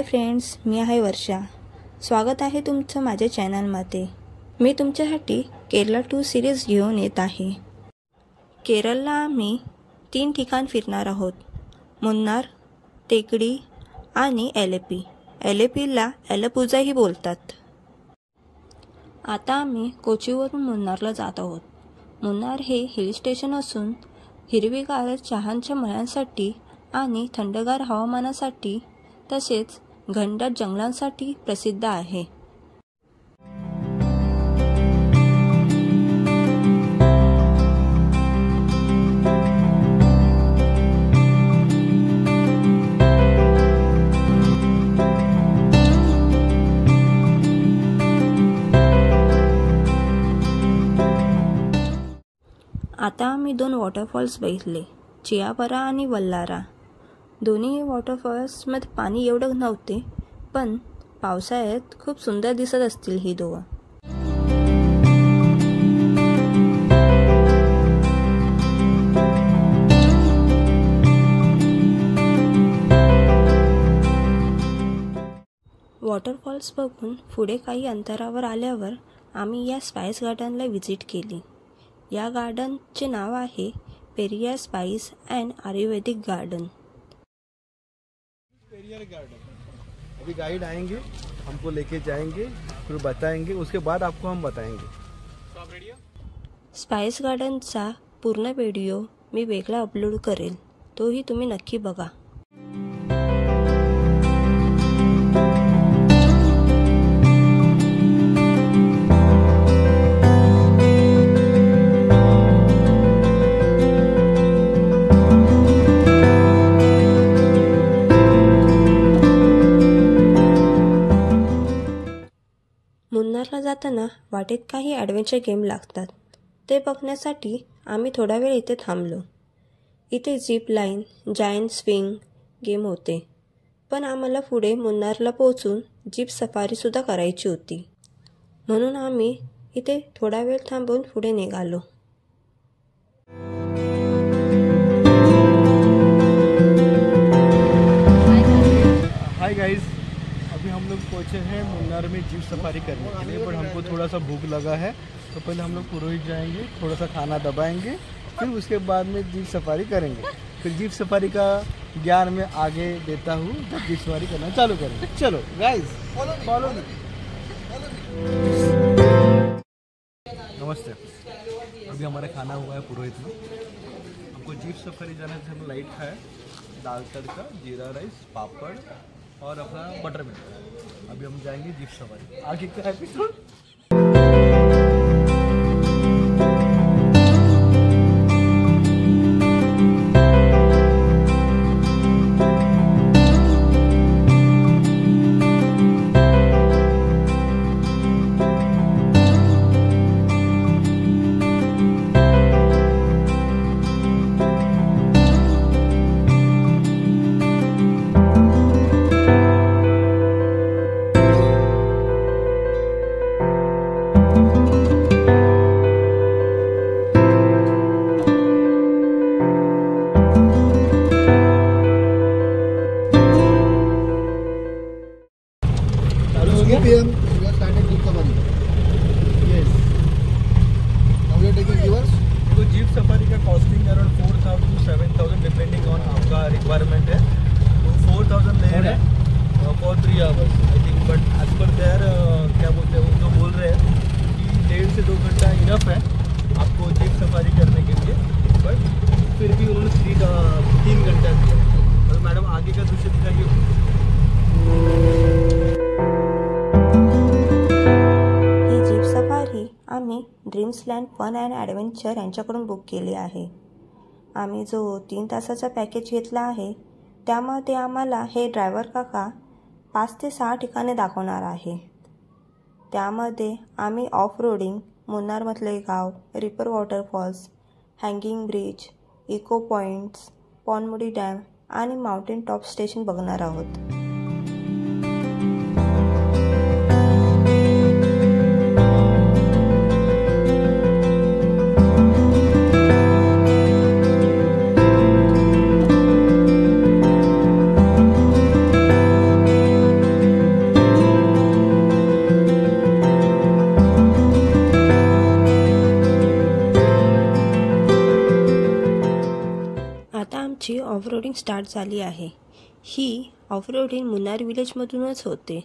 Hi friends, मी आहे वर्षा। स्वागत आहे तुमचं माझ्या चॅनलमध्ये। मी तुमच्यासाठी केरला टूर सिरीज घेऊन येत आहे। केरळला आम्ही 3 ठिकाण फिरणार आहोत, मुन्नार, टेकडी आणि एलेपी। एलेपीला एलपुजाही बोलतात। आता आम्ही कोचीवरून मुन्नारला जात आहोत। मुन्नार हे हिल स्टेशन असून हिरवीगार चहाच्या मळ्यांसाठी आणि थंडगार हवामानासाठी तसेच घनदाट जंगलांसाठी प्रसिद्ध आहे। आता आम्ही 2 वॉटरफॉल्स बघितले, चियापरा आणि वल्लारा। दोन्ही वॉटरफॉल्समध्ये पाणी एवढं नव्हते, पण पावसाळ्यात खूप सुंदर दिसत असतील ही दोघं। वॉटरफॉल्स बघून पुढे काही अंतरावर आल्यावर आम्ही या स्पाइस गार्डनला व्हिजिट केली। या गार्डनचे नाव आहे Periyar spice and Ayurvedic garden. Periyar garden अभी गाइड आएंगे, हमको लेके जाएंगे, फिर बताएंगे, उसके बाद आपको हम बताएंगे। स्पाइस गार्डनचा पूर्ण व्हिडिओ मी वेगळा अपलोड करेल, तोही तुम्ही नक्की बघा। मुन्नारला जाताना वाटेत काही ॲडव्हेंचर गेम लागतात, ते बघण्यासाठी आम्ही थोडा वेळ इथे थांबलो। इथे zip line, giant swing game होते, पण आम्हाला पुढे मुन्नारला पोहोचून जीप सफारीसुद्धा करायची होती, म्हणून आम्ही इथे थोडा वेळ थांबून पुढे निघालो। हाय गाइस, अभी हम लोग पहुँचे हैं मुन्नार में जीप सफारी करने के लिए, पर हमको थोड़ा सा भूख लगा है, तो पहले हम लोग पुरोहित जाएंगे, थोड़ा सा खाना दबाएंगे, फिर उसके बाद में जीप सफारी करेंगे। फिर जीप सफारी का ज्ञान मैं आगे देता हूँ जब जीप सफारी करना चालू करेंगे। चलो गाइस, फॉलो मी। नमस्ते, अभी हमारा खाना हुआ है पुरोहित में। हमको जीप सफारी जाना है, हम लाइट खाया, दाल तड़का, जीरा राइस, पापड़ और अपना बटर मिल्क। अभी हम जाएंगे जीप सफारी। आगे का episode PM we are starting Jeep Safari. Yes. Now we are taking reverse. तो जीप सफारी का costing around 4,000 to 7,000 depending on आपका रिक्वायरमेंट है। तो 4,000 ले रहे हैं for 3 hours I think, but as per there क्या बोलते हैं वो जो बोल रहे हैं कि 1.5 से 2 घंटा इनफ है आपको जीप सफारी करने के लिए, बट फिर भी उन्होंने 3 घंटा दिया। तो मैडम आगे का दृश्य दिखाइए। आम्ही ड्रीम्सलँड फन अँड ॲडव्हेंचर यांच्याकडून बुक केले आहे। आम्ही जो 3 तासाचा पॅकेज घेतला आहे, त्यामध्ये आम्हाला हे ड्रायव्हर काका 5 ते 6 ठिकाणे दाखवणार आहे। त्यामध्ये आम्ही ऑफ रोडिंग, मुन्नारमधले गाव, ripple waterfalls, hanging bridge, echo points, Ponmudi dam आणि माउंटेन टॉप स्टेशन बघणार आहोत। आमची ऑफरोडिंग स्टार्ट झाली आहे. ही ऑफरोडिंग मुन्नार विलेजमधूनच होते.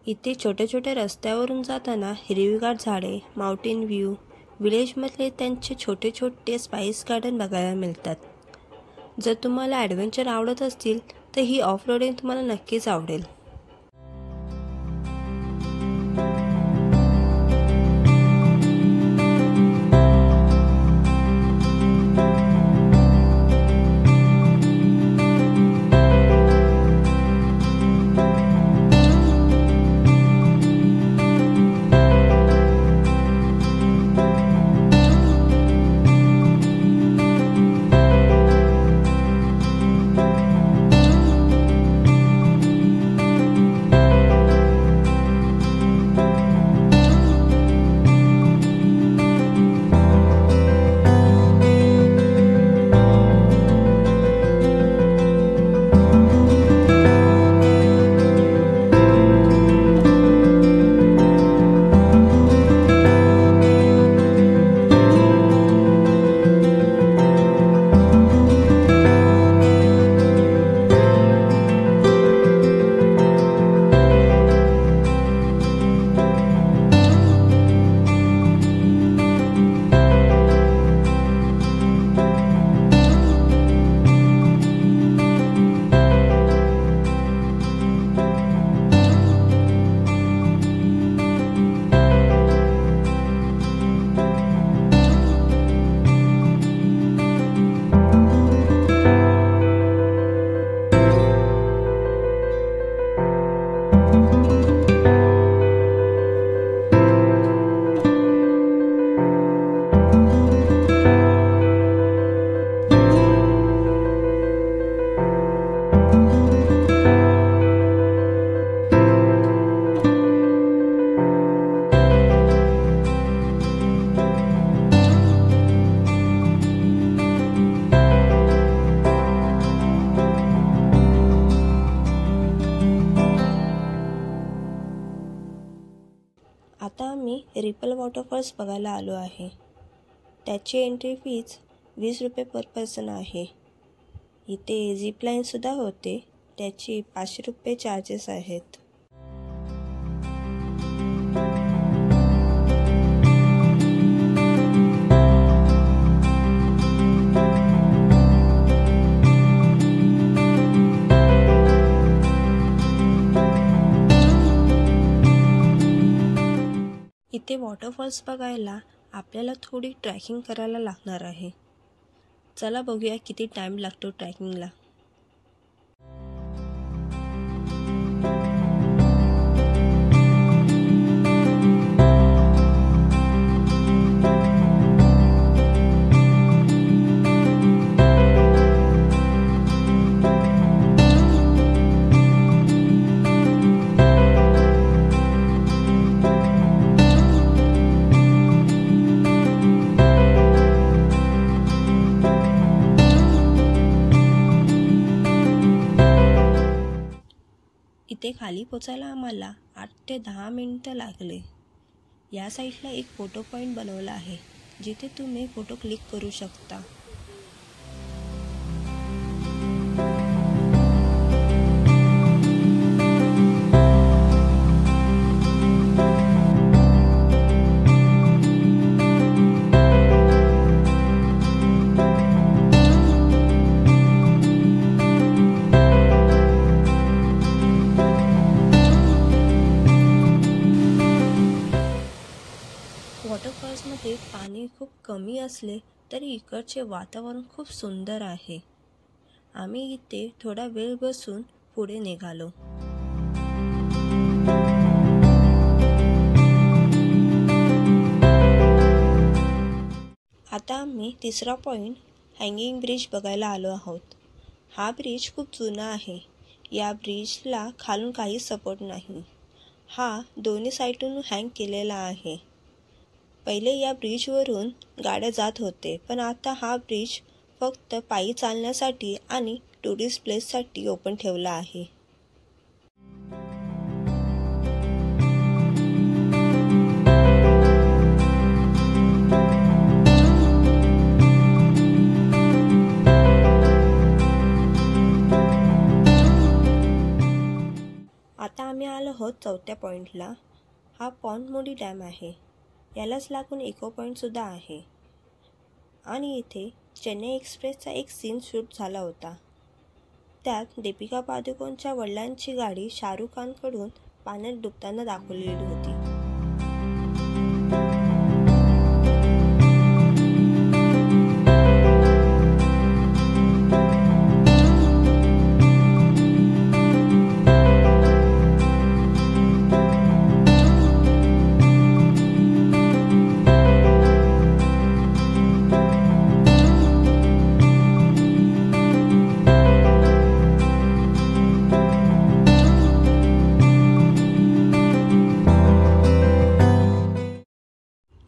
इथे छोट्या छोट्या रस्त्यावरून जाताना हिरवीगार झाडे, माउंटेन व्ह्यू, विलेजमधले त्यांचे छोटे छोटे स्पाइस गार्डन बघायला मिळतात. जर तुम्हाला ॲडव्हेंचर आवडत असतील तर ही ऑफरोडिंग तुम्हाला नक्कीच आवडेल. आता आम्ही रिपल वॉटरफॉल्स बघायला आलो आहे. त्याची एंट्री फीज 20 रुपये पर पर्सन आहे. इथे झिपलाईनसुद्धा होते, त्याची 500 रुपये चार्जेस आहेत. इथे वॉटरफॉल्स बघायला आपल्याला थोडी ट्रॅकिंग करायला लागणार आहे. चला बघूया किती टाईम लागतो ट्रॅकिंगला. इथे खाली पोचायला आम्हाला 8 ते 10 मिनिटं लागले. या साईडला एक फोटो पॉईंट बनवला आहे जिथे तुम्ही फोटो क्लिक करू शकता. वॉटरफॉल्समध्ये पाणी खूप कमी असले तरी इकडचे वातावरण खूप सुंदर आहे. आम्ही इथे थोडा वेळ बसून पुढे निघालो. आता आम्ही तिसरा पॉईंट हँगिंग ब्रिज बघायला आलो आहोत. हा ब्रिज खूप जुना आहे. या ब्रिजला खालून काही सपोर्ट नाही. हा दोन्ही साईडून हँग केलेला आहे. पहिले या ब्रिजवरून गाड्या जात होते, पण आता हा ब्रिज फक्त पायी चालण्यासाठी आणि टुरिस्ट प्लेससाठी ओपन ठेवला आहे. आहोत चौथ्या पॉईंटला. हा पॉन्डमोडी डॅम आहे. यालाच लागून इको पॉईंटसुद्धा आहे. आणि इथे चेन्नई एक्सप्रेसचा एक सीन शूट झाला होता. त्यात दीपिका पादुकोणच्या वडिलांची गाडी शाहरुख खानकडून पाण्यात डुबताना दाखवलेली होती.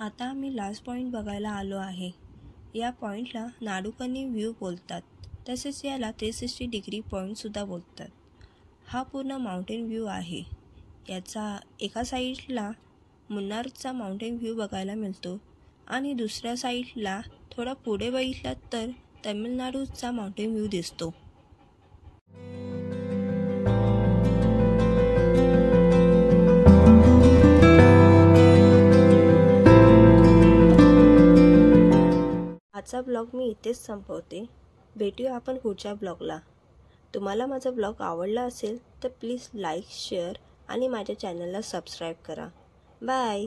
आता आम्ही लास्ट पॉईंट बघायला आलो आहे. या पॉईंटला नाडूकनी व्ह्यू बोलतात. तसेच याला 360 डिग्री पॉईंटसुद्धा बोलतात. हा पूर्ण माउंटेन व्ह्यू आहे. याचा एका साईडला मुन्नारचा माउंटेन व्ह्यू बघायला मिळतो आणि दुसऱ्या साईडला थोडा पुढे बघितलात तर तमिळनाडूचा माउंटेन व्ह्यू दिसतो. आजचा ब्लॉग मी इथेच संपवते. भेटूया आपण पुढच्या ब्लॉगला. तुम्हाला माझा ब्लॉग आवडला असेल तर प्लीज लाईक, शेअर आणि माझ्या चॅनलला सबस्क्राईब करा. बाय.